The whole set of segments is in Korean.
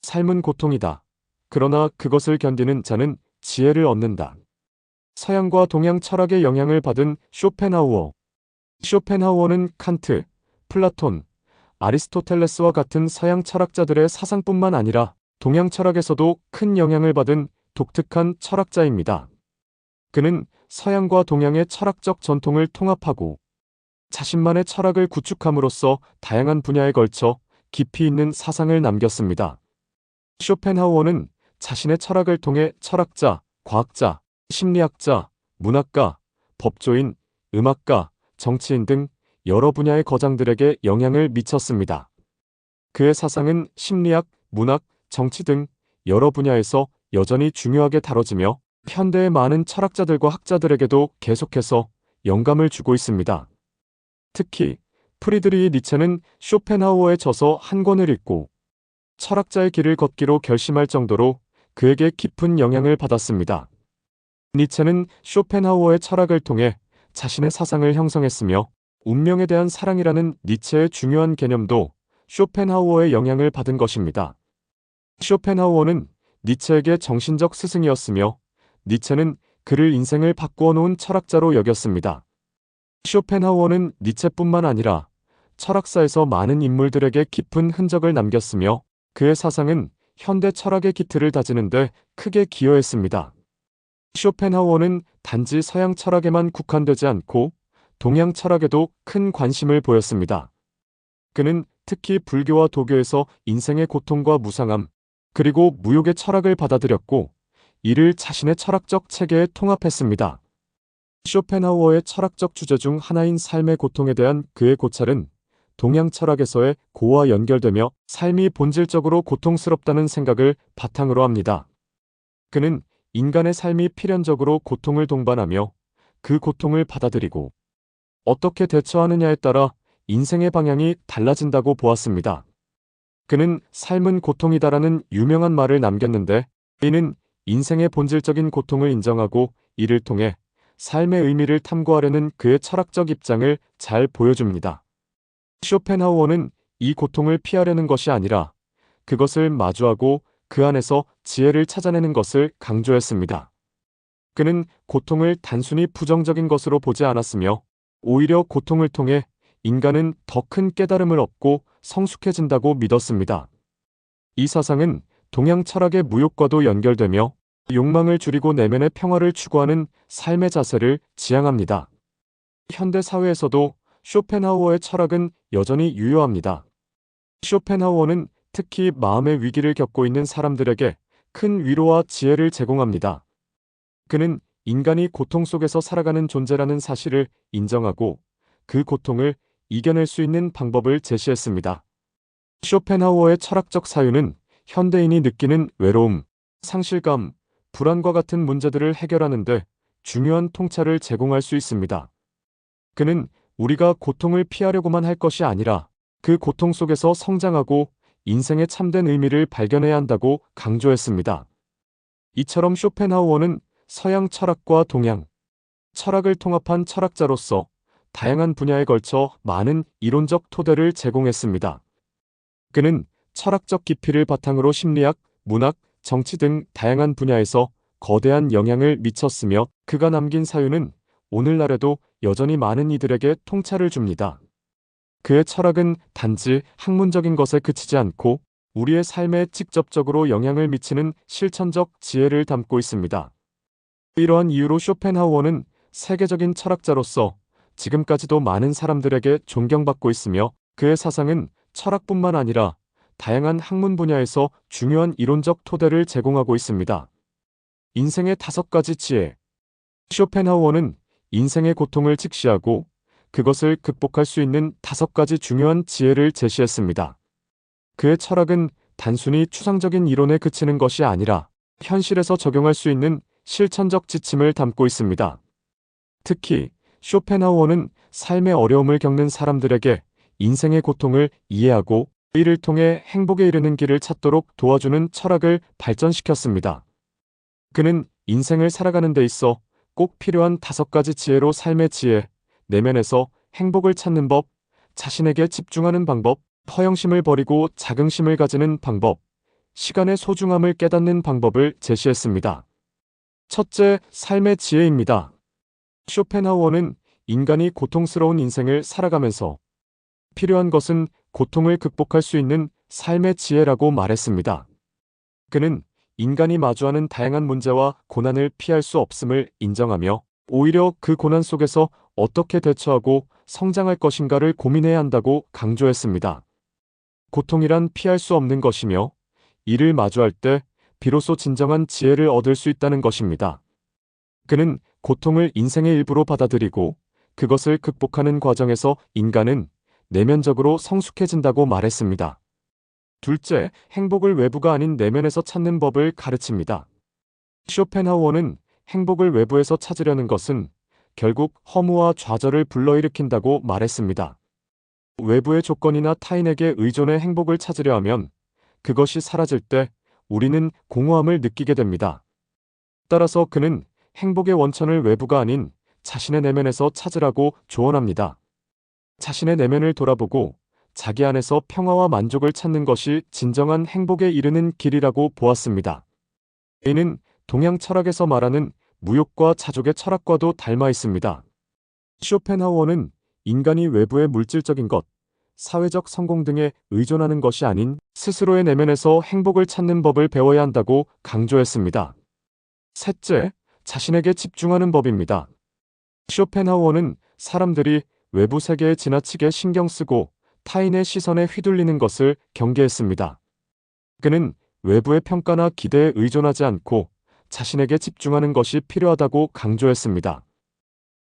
삶은 고통이다. 그러나 그것을 견디는 자는 지혜를 얻는다. 서양과 동양 철학의 영향을 받은 쇼펜하우어. 쇼펜하우어는 칸트, 플라톤, 아리스토텔레스와 같은 서양 철학자들의 사상뿐만 아니라 동양 철학에서도 큰 영향을 받은 독특한 철학자입니다. 그는 서양과 동양의 철학적 전통을 통합하고 자신만의 철학을 구축함으로써 다양한 분야에 걸쳐 깊이 있는 사상을 남겼습니다. 쇼펜하우어는 자신의 철학을 통해 철학자, 과학자, 심리학자, 문학가, 법조인, 음악가, 정치인 등 여러 분야의 거장들에게 영향을 미쳤습니다. 그의 사상은 심리학, 문학, 정치 등 여러 분야에서 여전히 중요하게 다뤄지며 현대의 많은 철학자들과 학자들에게도 계속해서 영감을 주고 있습니다. 특히 프리드리히 니체는 쇼펜하우어의 저서 한 권을 읽고 철학자의 길을 걷기로 결심할 정도로 그에게 깊은 영향을 받았습니다. 니체는 쇼펜하우어의 철학을 통해 자신의 사상을 형성했으며 운명에 대한 사랑이라는 니체의 중요한 개념도 쇼펜하우어의 영향을 받은 것입니다. 쇼펜하우어는 니체에게 정신적 스승이었으며 니체는 그를 인생을 바꾸어 놓은 철학자로 여겼습니다. 쇼펜하우어는 니체뿐만 아니라 철학사에서 많은 인물들에게 깊은 흔적을 남겼으며 그의 사상은 현대 철학의 기틀을 다지는 데 크게 기여했습니다. 쇼펜하우어는 단지 서양 철학에만 국한되지 않고 동양 철학에도 큰 관심을 보였습니다. 그는 특히 불교와 도교에서 인생의 고통과 무상함, 그리고 무욕의 철학을 받아들였고 이를 자신의 철학적 체계에 통합했습니다. 쇼펜하우어의 철학적 주제 중 하나인 삶의 고통에 대한 그의 고찰은 동양 철학에서의 고와 연결되며 삶이 본질적으로 고통스럽다는 생각을 바탕으로 합니다. 그는 인간의 삶이 필연적으로 고통을 동반하며 그 고통을 받아들이고 어떻게 대처하느냐에 따라 인생의 방향이 달라진다고 보았습니다. 그는 삶은 고통이다라는 유명한 말을 남겼는데 이는 인생의 본질적인 고통을 인정하고 이를 통해 삶의 의미를 탐구하려는 그의 철학적 입장을 잘 보여줍니다. 쇼펜하우어는 이 고통을 피하려는 것이 아니라 그것을 마주하고 그 안에서 지혜를 찾아내는 것을 강조했습니다. 그는 고통을 단순히 부정적인 것으로 보지 않았으며 오히려 고통을 통해 인간은 더 큰 깨달음을 얻고 성숙해진다고 믿었습니다. 이 사상은 동양 철학의 무욕과도 연결되며 욕망을 줄이고 내면의 평화를 추구하는 삶의 자세를 지향합니다. 현대 사회에서도 쇼펜하우어의 철학은 여전히 유효합니다. 쇼펜하우어는 특히 마음의 위기를 겪고 있는 사람들에게 큰 위로와 지혜를 제공합니다. 그는 인간이 고통 속에서 살아가는 존재라는 사실을 인정하고 그 고통을 이겨낼 수 있는 방법을 제시했습니다. 쇼펜하우어의 철학적 사유는 현대인이 느끼는 외로움, 상실감, 불안과 같은 문제들을 해결하는 데 중요한 통찰을 제공할 수 있습니다. 그는 우리가 고통을 피하려고만 할 것이 아니라 그 고통 속에서 성장하고 인생의 참된 의미를 발견해야 한다고 강조했습니다. 이처럼 쇼펜하우어는 서양 철학과 동양 철학을 통합한 철학자로서 다양한 분야에 걸쳐 많은 이론적 토대를 제공했습니다. 그는 철학적 깊이를 바탕으로 심리학, 문학, 정치 등 다양한 분야에서 거대한 영향을 미쳤으며 그가 남긴 사유는 오늘날에도 여전히 많은 이들에게 통찰을 줍니다. 그의 철학은 단지 학문적인 것에 그치지 않고 우리의 삶에 직접적으로 영향을 미치는 실천적 지혜를 담고 있습니다. 이러한 이유로 쇼펜하우어는 세계적인 철학자로서 지금까지도 많은 사람들에게 존경받고 있으며 그의 사상은 철학뿐만 아니라 다양한 학문 분야에서 중요한 이론적 토대를 제공하고 있습니다. 인생의 5가지 지혜. 쇼펜하우어는 인생의 고통을 직시하고 그것을 극복할 수 있는 5가지 중요한 지혜를 제시했습니다. 그의 철학은 단순히 추상적인 이론에 그치는 것이 아니라 현실에서 적용할 수 있는 실천적 지침을 담고 있습니다. 특히 쇼펜하우어는 삶의 어려움을 겪는 사람들에게 인생의 고통을 이해하고 이를 통해 행복에 이르는 길을 찾도록 도와주는 철학을 발전시켰습니다. 그는 인생을 살아가는 데 있어 꼭 필요한 5가지 지혜로 삶의 지혜, 내면에서 행복을 찾는 법, 자신에게 집중하는 방법, 허영심을 버리고 자긍심을 가지는 방법, 시간의 소중함을 깨닫는 방법을 제시했습니다. 첫째, 삶의 지혜입니다. 쇼펜하우어는 인간이 고통스러운 인생을 살아가면서 필요한 것은 고통을 극복할 수 있는 삶의 지혜라고 말했습니다. 그는 인간이 마주하는 다양한 문제와 고난을 피할 수 없음을 인정하며 오히려 그 고난 속에서 어떻게 대처하고 성장할 것인가를 고민해야 한다고 강조했습니다. 고통이란 피할 수 없는 것이며 이를 마주할 때 비로소 진정한 지혜를 얻을 수 있다는 것입니다. 그는 고통을 인생의 일부로 받아들이고 그것을 극복하는 과정에서 인간은 내면적으로 성숙해진다고 말했습니다. 둘째, 행복을 외부가 아닌 내면에서 찾는 법을 가르칩니다. 쇼펜하우어는 행복을 외부에서 찾으려는 것은 결국 허무와 좌절을 불러일으킨다고 말했습니다. 외부의 조건이나 타인에게 의존해 행복을 찾으려 하면 그것이 사라질 때 우리는 공허함을 느끼게 됩니다. 따라서 그는 행복의 원천을 외부가 아닌 자신의 내면에서 찾으라고 조언합니다. 자신의 내면을 돌아보고 자기 안에서 평화와 만족을 찾는 것이 진정한 행복에 이르는 길이라고 보았습니다. 이는 동양 철학에서 말하는 무욕과 자족의 철학과도 닮아 있습니다. 쇼펜하우어는 인간이 외부의 물질적인 것, 사회적 성공 등에 의존하는 것이 아닌 스스로의 내면에서 행복을 찾는 법을 배워야 한다고 강조했습니다. 셋째, 자신에게 집중하는 법입니다. 쇼펜하우어는 사람들이 외부 세계에 지나치게 신경 쓰고 타인의 시선에 휘둘리는 것을 경계했습니다. 그는 외부의 평가나 기대에 의존하지 않고 자신에게 집중하는 것이 필요하다고 강조했습니다.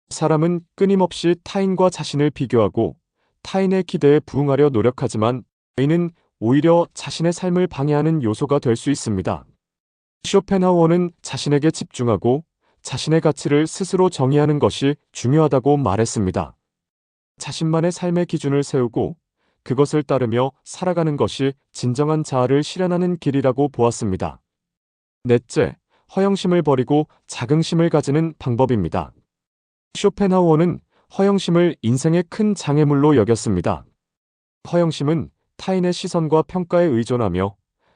사람은 끊임없이 타인과 자신을 비교하고 타인의 기대에 부응하려 노력하지만 이는 오히려 자신의 삶을 방해하는 요소가 될 수 있습니다. 쇼펜하우어는 자신에게 집중하고 자신의 가치를 스스로 정의하는 것이 중요하다고 말했습니다. 자신만의 삶의 기준을 세우고 그것을 따르며 살아가는 것이 진정한 자아를 실현하는 길이라고 보았습니다. 넷째, 허영심을 버리고 자긍심을 가지는 방법입니다. 쇼펜하우어는 허영심을 인생의 큰 장애물로 여겼습니다. 허영심은 타인의 시선과 평가에 의존하며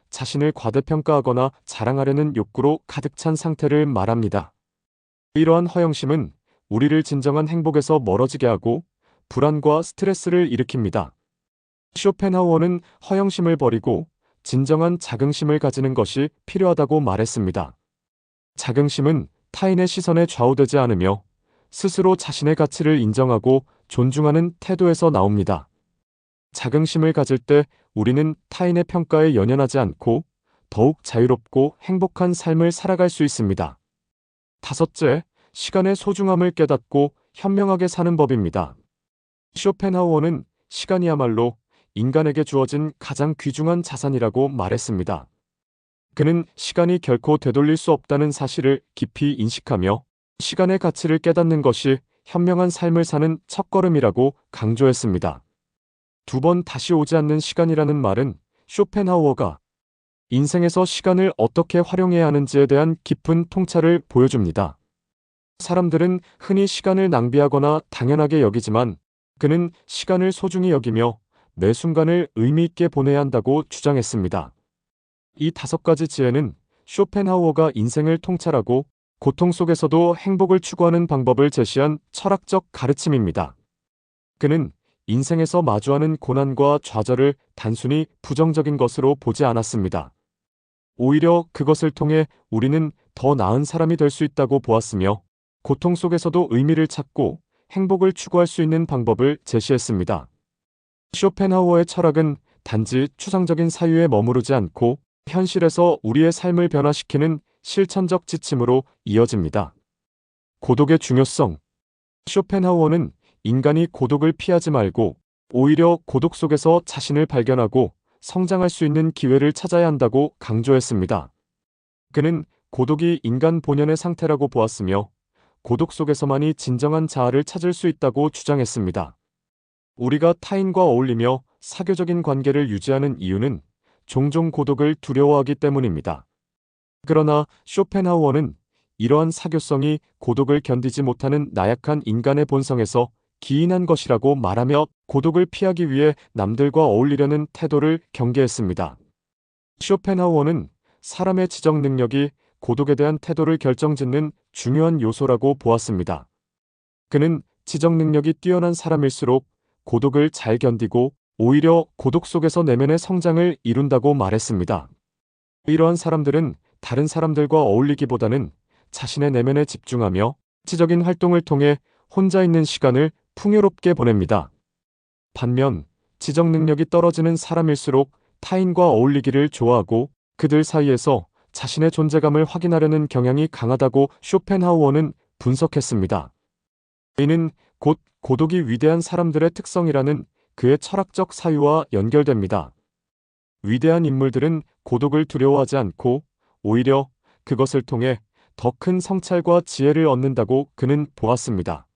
자신을 과대평가하거나 자랑하려는 욕구로 가득 찬 상태를 말합니다. 이러한 허영심은 우리를 진정한 행복에서 멀어지게 하고 불안과 스트레스를 일으킵니다. 쇼펜하우어는 허영심을 버리고 진정한 자긍심을 가지는 것이 필요하다고 말했습니다. 자긍심은 타인의 시선에 좌우되지 않으며 스스로 자신의 가치를 인정하고 존중하는 태도에서 나옵니다. 자긍심을 가질 때 우리는 타인의 평가에 연연하지 않고 더욱 자유롭고 행복한 삶을 살아갈 수 있습니다. 다섯째, 시간의 소중함을 깨닫고 현명하게 사는 법입니다. 쇼펜하우어는 시간이야말로 인간에게 주어진 가장 귀중한 자산이라고 말했습니다. 그는 시간이 결코 되돌릴 수 없다는 사실을 깊이 인식하며 시간의 가치를 깨닫는 것이 현명한 삶을 사는 첫걸음이라고 강조했습니다. 두 번 다시 오지 않는 시간이라는 말은 쇼펜하우어가 인생에서 시간을 어떻게 활용해야 하는지에 대한 깊은 통찰을 보여줍니다. 사람들은 흔히 시간을 낭비하거나 당연하게 여기지만 그는 시간을 소중히 여기며 매 순간을 의미 있게 보내야 한다고 주장했습니다. 이 5가지 지혜는 쇼펜하우어가 인생을 통찰하고 고통 속에서도 행복을 추구하는 방법을 제시한 철학적 가르침입니다. 그는 인생에서 마주하는 고난과 좌절을 단순히 부정적인 것으로 보지 않았습니다. 오히려 그것을 통해 우리는 더 나은 사람이 될 수 있다고 보았으며 고통 속에서도 의미를 찾고 행복을 추구할 수 있는 방법을 제시했습니다. 쇼펜하우어의 철학은 단지 추상적인 사유에 머무르지 않고 현실에서 우리의 삶을 변화시키는 실천적 지침으로 이어집니다. 고독의 중요성. 쇼펜하우어는 인간이 고독을 피하지 말고 오히려 고독 속에서 자신을 발견하고 성장할 수 있는 기회를 찾아야 한다고 강조했습니다. 그는 고독이 인간 본연의 상태라고 보았으며 고독 속에서만이 진정한 자아를 찾을 수 있다고 주장했습니다. 우리가 타인과 어울리며 사교적인 관계를 유지하는 이유는 종종 고독을 두려워하기 때문입니다. 그러나 쇼펜하우어는 이러한 사교성이 고독을 견디지 못하는 나약한 인간의 본성에서 기인한 것이라고 말하며 고독을 피하기 위해 남들과 어울리려는 태도를 경계했습니다. 쇼펜하우어는 사람의 지적 능력이 고독에 대한 태도를 결정짓는 중요한 요소라고 보았습니다. 그는 지적 능력이 뛰어난 사람일수록 고독을 잘 견디고 오히려 고독 속에서 내면의 성장을 이룬다고 말했습니다. 이러한 사람들은 다른 사람들과 어울리기보다는 자신의 내면에 집중하며 지적인 활동을 통해 혼자 있는 시간을 풍요롭게 보냅니다. 반면 지적 능력이 떨어지는 사람일수록 타인과 어울리기를 좋아하고 그들 사이에서 자신의 존재감을 확인하려는 경향이 강하다고 쇼펜하우어는 분석했습니다. 이는 곧 고독이 위대한 사람들의 특성이라는 그의 철학적 사유와 연결됩니다. 위대한 인물들은 고독을 두려워하지 않고 오히려 그것을 통해 더 큰 성찰과 지혜를 얻는다고 그는 보았습니다.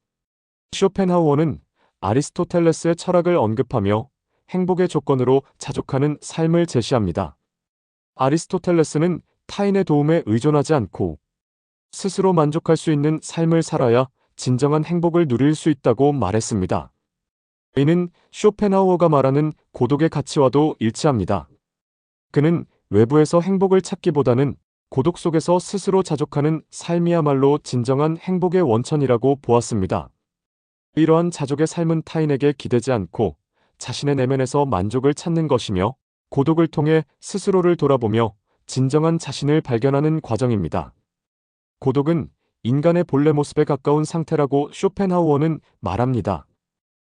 쇼펜하우어는 아리스토텔레스의 철학을 언급하며 행복의 조건으로 자족하는 삶을 제시합니다. 아리스토텔레스는 타인의 도움에 의존하지 않고 스스로 만족할 수 있는 삶을 살아야 진정한 행복을 누릴 수 있다고 말했습니다. 이는 쇼펜하우어가 말하는 고독의 가치와도 일치합니다. 그는 외부에서 행복을 찾기보다는 고독 속에서 스스로 자족하는 삶이야말로 진정한 행복의 원천이라고 보았습니다. 이러한 자족의 삶은 타인에게 기대지 않고 자신의 내면에서 만족을 찾는 것이며 고독을 통해 스스로를 돌아보며 진정한 자신을 발견하는 과정입니다. 고독은 인간의 본래 모습에 가까운 상태라고 쇼펜하우어는 말합니다.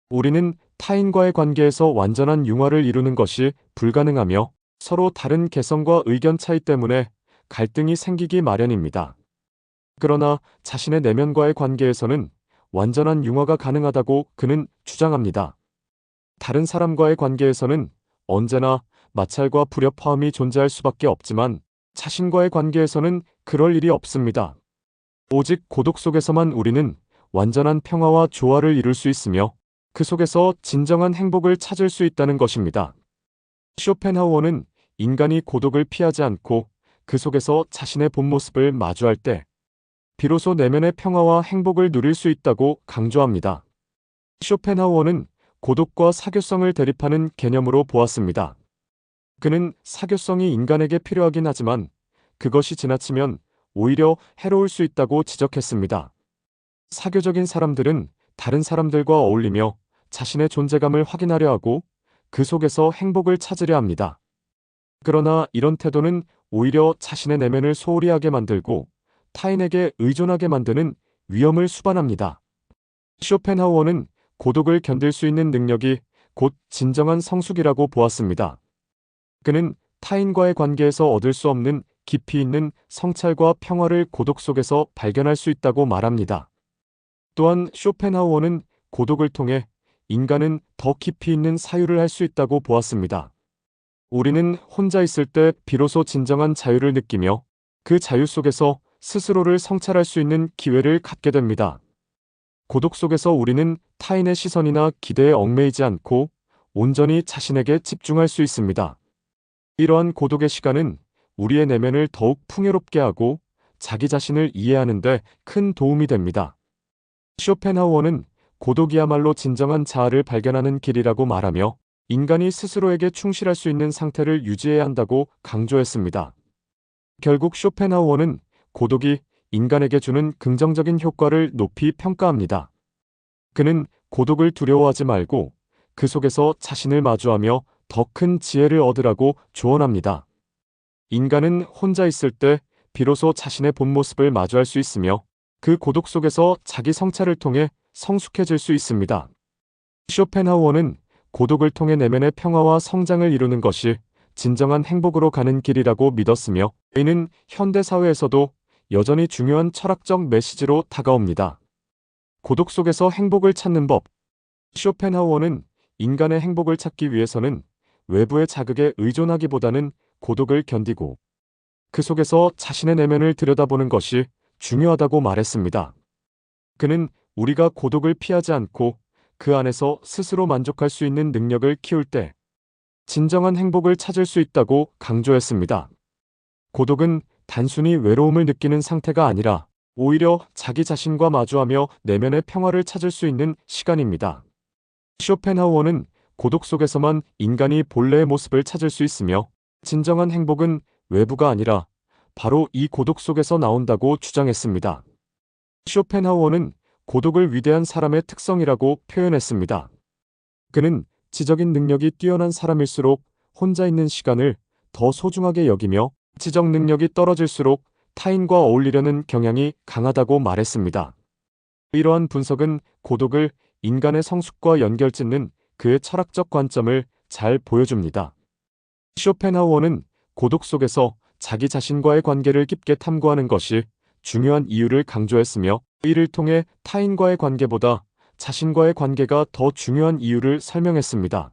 우리는 타인과의 관계에서 완전한 융화를 이루는 것이 불가능하며 서로 다른 개성과 의견 차이 때문에 갈등이 생기기 마련입니다. 그러나 자신의 내면과의 관계에서는 완전한 융화가 가능하다고 그는 주장합니다. 다른 사람과의 관계에서는 언제나 마찰과 불협화음이 존재할 수밖에 없지만 자신과의 관계에서는 그럴 일이 없습니다. 오직 고독 속에서만 우리는 완전한 평화와 조화를 이룰 수 있으며 그 속에서 진정한 행복을 찾을 수 있다는 것입니다. 쇼펜하우어는 인간이 고독을 피하지 않고 그 속에서 자신의 본 모습을 마주할 때 비로소 내면의 평화와 행복을 누릴 수 있다고 강조합니다. 쇼펜하우어는 고독과 사교성을 대립하는 개념으로 보았습니다. 그는 사교성이 인간에게 필요하긴 하지만 그것이 지나치면 오히려 해로울 수 있다고 지적했습니다. 사교적인 사람들은 다른 사람들과 어울리며 자신의 존재감을 확인하려 하고 그 속에서 행복을 찾으려 합니다. 그러나 이런 태도는 오히려 자신의 내면을 소홀히 하게 만들고 타인에게 의존하게 만드는 위험을 수반합니다. 쇼펜하우어는 고독을 견딜 수 있는 능력이 곧 진정한 성숙이라고 보았습니다. 그는 타인과의 관계에서 얻을 수 없는 깊이 있는 성찰과 평화를 고독 속에서 발견할 수 있다고 말합니다. 또한 쇼펜하우어는 고독을 통해 인간은 더 깊이 있는 사유를 할 수 있다고 보았습니다. 우리는 혼자 있을 때 비로소 진정한 자유를 느끼며 그 자유 속에서 스스로를 성찰할 수 있는 기회를 갖게 됩니다. 고독 속에서 우리는 타인의 시선이나 기대에 얽매이지 않고 온전히 자신에게 집중할 수 있습니다. 이러한 고독의 시간은 우리의 내면을 더욱 풍요롭게 하고 자기 자신을 이해하는 데 큰 도움이 됩니다. 쇼펜하우어는 고독이야말로 진정한 자아를 발견하는 길이라고 말하며 인간이 스스로에게 충실할 수 있는 상태를 유지해야 한다고 강조했습니다. 결국 쇼펜하우어는 고독이 인간에게 주는 긍정적인 효과를 높이 평가합니다. 그는 고독을 두려워하지 말고 그 속에서 자신을 마주하며 더 큰 지혜를 얻으라고 조언합니다. 인간은 혼자 있을 때 비로소 자신의 본 모습을 마주할 수 있으며 그 고독 속에서 자기 성찰을 통해 성숙해질 수 있습니다. 쇼펜하우어는 고독을 통해 내면의 평화와 성장을 이루는 것이 진정한 행복으로 가는 길이라고 믿었으며 이는 현대 사회에서도 여전히 중요한 철학적 메시지로 다가옵니다. 고독 속에서 행복을 찾는 법. 쇼펜하우어는 인간의 행복을 찾기 위해서는 외부의 자극에 의존하기보다는 고독을 견디고 그 속에서 자신의 내면을 들여다보는 것이 중요하다고 말했습니다. 그는 우리가 고독을 피하지 않고 그 안에서 스스로 만족할 수 있는 능력을 키울 때 진정한 행복을 찾을 수 있다고 강조했습니다. 고독은 단순히 외로움을 느끼는 상태가 아니라 오히려 자기 자신과 마주하며 내면의 평화를 찾을 수 있는 시간입니다. 쇼펜하우어는 고독 속에서만 인간이 본래의 모습을 찾을 수 있으며 진정한 행복은 외부가 아니라 바로 이 고독 속에서 나온다고 주장했습니다. 쇼펜하우어는 고독을 위대한 사람의 특성이라고 표현했습니다. 그는 지적인 능력이 뛰어난 사람일수록 혼자 있는 시간을 더 소중하게 여기며 지적 능력이 떨어질수록 타인과 어울리려는 경향이 강하다고 말했습니다. 이러한 분석은 고독을 인간의 성숙과 연결짓는 그의 철학적 관점을 잘 보여줍니다. 쇼펜하우어는 고독 속에서 자기 자신과의 관계를 깊게 탐구하는 것이 중요한 이유를 강조했으며, 이를 통해 타인과의 관계보다 자신과의 관계가 더 중요한 이유를 설명했습니다.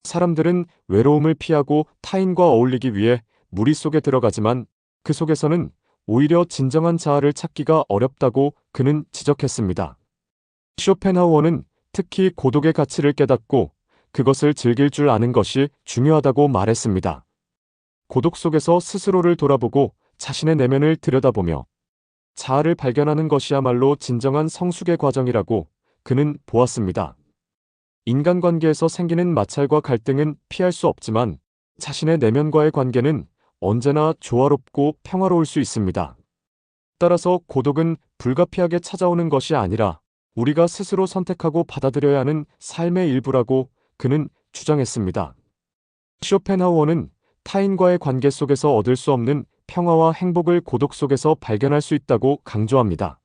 사람들은 외로움을 피하고 타인과 어울리기 위해 무리 속에 들어가지만 그 속에서는 오히려 진정한 자아를 찾기가 어렵다고 그는 지적했습니다. 쇼펜하우어는 특히 고독의 가치를 깨닫고 그것을 즐길 줄 아는 것이 중요하다고 말했습니다. 고독 속에서 스스로를 돌아보고 자신의 내면을 들여다보며 자아를 발견하는 것이야말로 진정한 성숙의 과정이라고 그는 보았습니다. 인간관계에서 생기는 마찰과 갈등은 피할 수 없지만 자신의 내면과의 관계는 언제나 조화롭고 평화로울 수 있습니다. 따라서 고독은 불가피하게 찾아오는 것이 아니라 우리가 스스로 선택하고 받아들여야 하는 삶의 일부라고 그는 주장했습니다. 쇼펜하우어는 타인과의 관계 속에서 얻을 수 없는 평화와 행복을 고독 속에서 발견할 수 있다고 강조합니다.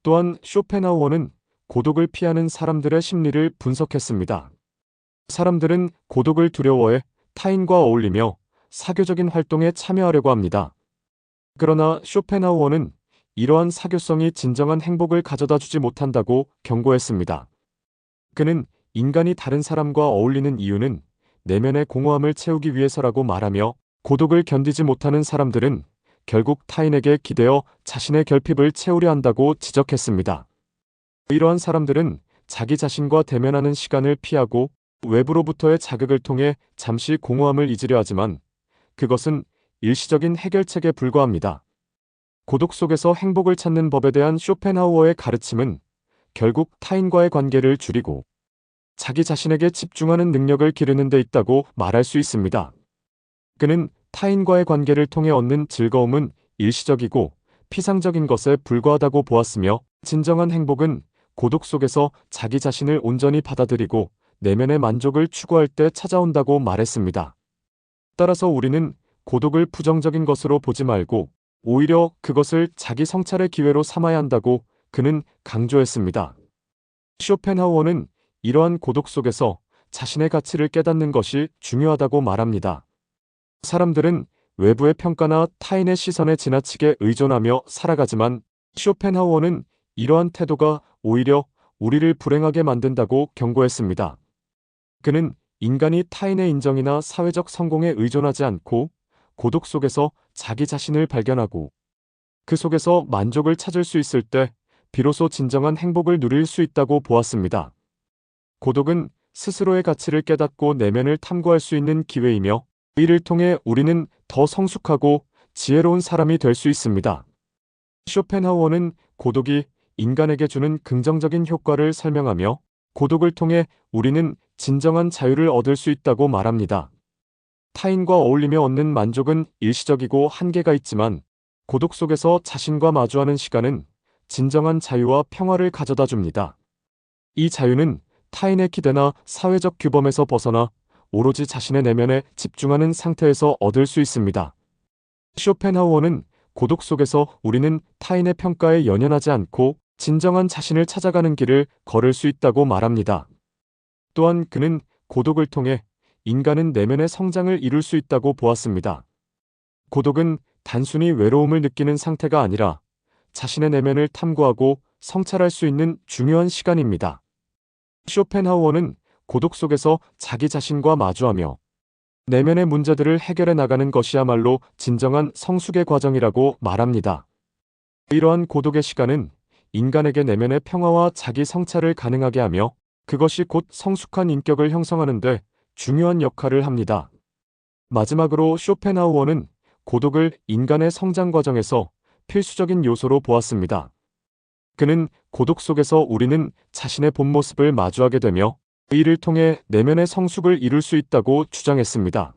또한 쇼펜하우어는 고독을 피하는 사람들의 심리를 분석했습니다. 사람들은 고독을 두려워해 타인과 어울리며 사교적인 활동에 참여하려고 합니다. 그러나 쇼펜하우어는 이러한 사교성이 진정한 행복을 가져다 주지 못한다고 경고했습니다. 그는 인간이 다른 사람과 어울리는 이유는 내면의 공허함을 채우기 위해서라고 말하며, 고독을 견디지 못하는 사람들은 결국 타인에게 기대어 자신의 결핍을 채우려 한다고 지적했습니다. 이러한 사람들은 자기 자신과 대면하는 시간을 피하고 외부로부터의 자극을 통해 잠시 공허함을 잊으려 하지만 그것은 일시적인 해결책에 불과합니다. 고독 속에서 행복을 찾는 법에 대한 쇼펜하우어의 가르침은 결국 타인과의 관계를 줄이고 자기 자신에게 집중하는 능력을 기르는 데 있다고 말할 수 있습니다. 그는 타인과의 관계를 통해 얻는 즐거움은 일시적이고 피상적인 것에 불과하다고 보았으며, 진정한 행복은 고독 속에서 자기 자신을 온전히 받아들이고 내면의 만족을 추구할 때 찾아온다고 말했습니다. 따라서 우리는 고독을 부정적인 것으로 보지 말고 오히려 그것을 자기 성찰의 기회로 삼아야 한다고 그는 강조했습니다. 쇼펜하우어는 이러한 고독 속에서 자신의 가치를 깨닫는 것이 중요하다고 말합니다. 사람들은 외부의 평가나 타인의 시선에 지나치게 의존하며 살아가지만 쇼펜하우어는 이러한 태도가 오히려 우리를 불행하게 만든다고 경고했습니다. 그는 인간이 타인의 인정이나 사회적 성공에 의존하지 않고 고독 속에서 자기 자신을 발견하고 그 속에서 만족을 찾을 수 있을 때 비로소 진정한 행복을 누릴 수 있다고 보았습니다. 고독은 스스로의 가치를 깨닫고 내면을 탐구할 수 있는 기회이며, 이를 통해 우리는 더 성숙하고 지혜로운 사람이 될 수 있습니다. 쇼펜하우어는 고독이 인간에게 주는 긍정적인 효과를 설명하며, 고독을 통해 우리는 진정한 자유를 얻을 수 있다고 말합니다. 타인과 어울리며 얻는 만족은 일시적이고 한계가 있지만 고독 속에서 자신과 마주하는 시간은 진정한 자유와 평화를 가져다 줍니다. 이 자유는 타인의 기대나 사회적 규범에서 벗어나 오로지 자신의 내면에 집중하는 상태에서 얻을 수 있습니다. 쇼펜하우어는 고독 속에서 우리는 타인의 평가에 연연하지 않고 진정한 자신을 찾아가는 길을 걸을 수 있다고 말합니다. 또한 그는 고독을 통해 인간은 내면의 성장을 이룰 수 있다고 보았습니다. 고독은 단순히 외로움을 느끼는 상태가 아니라 자신의 내면을 탐구하고 성찰할 수 있는 중요한 시간입니다. 쇼펜하우어는 고독 속에서 자기 자신과 마주하며 내면의 문제들을 해결해 나가는 것이야말로 진정한 성숙의 과정이라고 말합니다. 이러한 고독의 시간은 인간에게 내면의 평화와 자기 성찰을 가능하게 하며 그것이 곧 성숙한 인격을 형성하는 데 중요한 역할을 합니다. 마지막으로 쇼펜하우어는 고독을 인간의 성장 과정에서 필수적인 요소로 보았습니다. 그는 고독 속에서 우리는 자신의 본 모습을 마주하게 되며 이를 통해 내면의 성숙을 이룰 수 있다고 주장했습니다.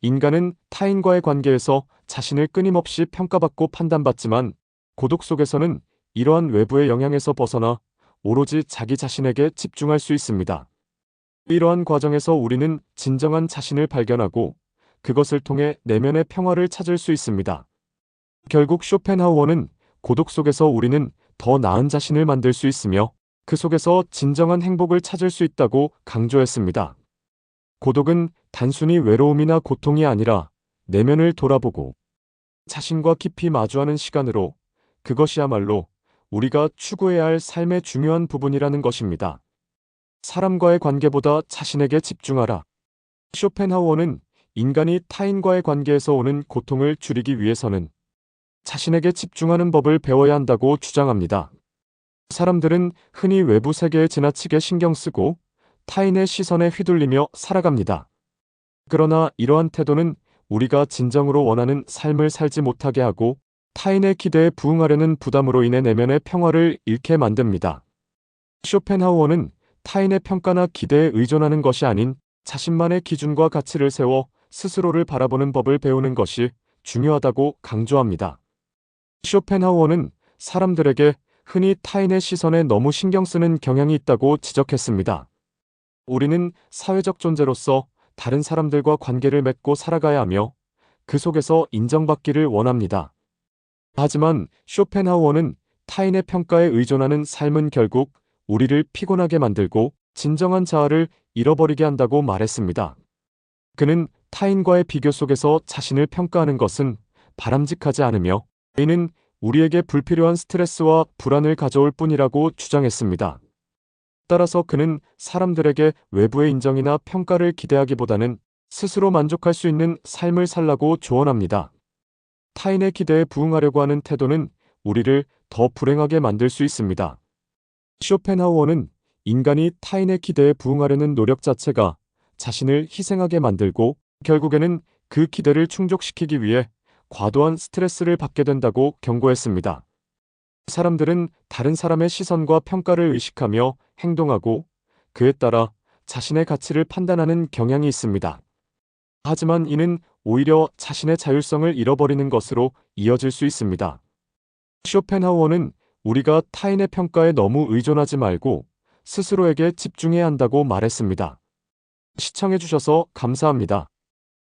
인간은 타인과의 관계에서 자신을 끊임없이 평가받고 판단받지만 고독 속에서는 이러한 외부의 영향에서 벗어나 오로지 자기 자신에게 집중할 수 있습니다. 이러한 과정에서 우리는 진정한 자신을 발견하고 그것을 통해 내면의 평화를 찾을 수 있습니다. 결국 쇼펜하우어는 고독 속에서 우리는 더 나은 자신을 만들 수 있으며 그 속에서 진정한 행복을 찾을 수 있다고 강조했습니다. 고독은 단순히 외로움이나 고통이 아니라 내면을 돌아보고 자신과 깊이 마주하는 시간으로 그것이야말로 우리가 추구해야 할 삶의 중요한 부분이라는 것입니다. 사람과의 관계보다 자신에게 집중하라. 쇼펜하우어는 인간이 타인과의 관계에서 오는 고통을 줄이기 위해서는 자신에게 집중하는 법을 배워야 한다고 주장합니다. 사람들은 흔히 외부 세계에 지나치게 신경 쓰고 타인의 시선에 휘둘리며 살아갑니다. 그러나 이러한 태도는 우리가 진정으로 원하는 삶을 살지 못하게 하고 타인의 기대에 부응하려는 부담으로 인해 내면의 평화를 잃게 만듭니다. 쇼펜하우어는 타인의 평가나 기대에 의존하는 것이 아닌 자신만의 기준과 가치를 세워 스스로를 바라보는 법을 배우는 것이 중요하다고 강조합니다. 쇼펜하우어는 사람들에게 흔히 타인의 시선에 너무 신경 쓰는 경향이 있다고 지적했습니다. 우리는 사회적 존재로서 다른 사람들과 관계를 맺고 살아가야 하며 그 속에서 인정받기를 원합니다. 하지만 쇼펜하우어는 타인의 평가에 의존하는 삶은 결국 우리를 피곤하게 만들고 진정한 자아를 잃어버리게 한다고 말했습니다. 그는 타인과의 비교 속에서 자신을 평가하는 것은 바람직하지 않으며 이는 우리에게 불필요한 스트레스와 불안을 가져올 뿐이라고 주장했습니다. 따라서 그는 사람들에게 외부의 인정이나 평가를 기대하기보다는 스스로 만족할 수 있는 삶을 살라고 조언합니다. 타인의 기대에 부응하려고 하는 태도는 우리를 더 불행하게 만들 수 있습니다. 쇼펜하우어는 인간이 타인의 기대에 부응하려는 노력 자체가 자신을 희생하게 만들고 결국에는 그 기대를 충족시키기 위해 과도한 스트레스를 받게 된다고 경고했습니다. 사람들은 다른 사람의 시선과 평가를 의식하며 행동하고 그에 따라 자신의 가치를 판단하는 경향이 있습니다. 하지만 이는 오히려 자신의 자율성을 잃어버리는 것으로 이어질 수 있습니다. 쇼펜하우어는 우리가 타인의 평가에 너무 의존하지 말고 스스로에게 집중해야 한다고 말했습니다. 시청해주셔서 감사합니다.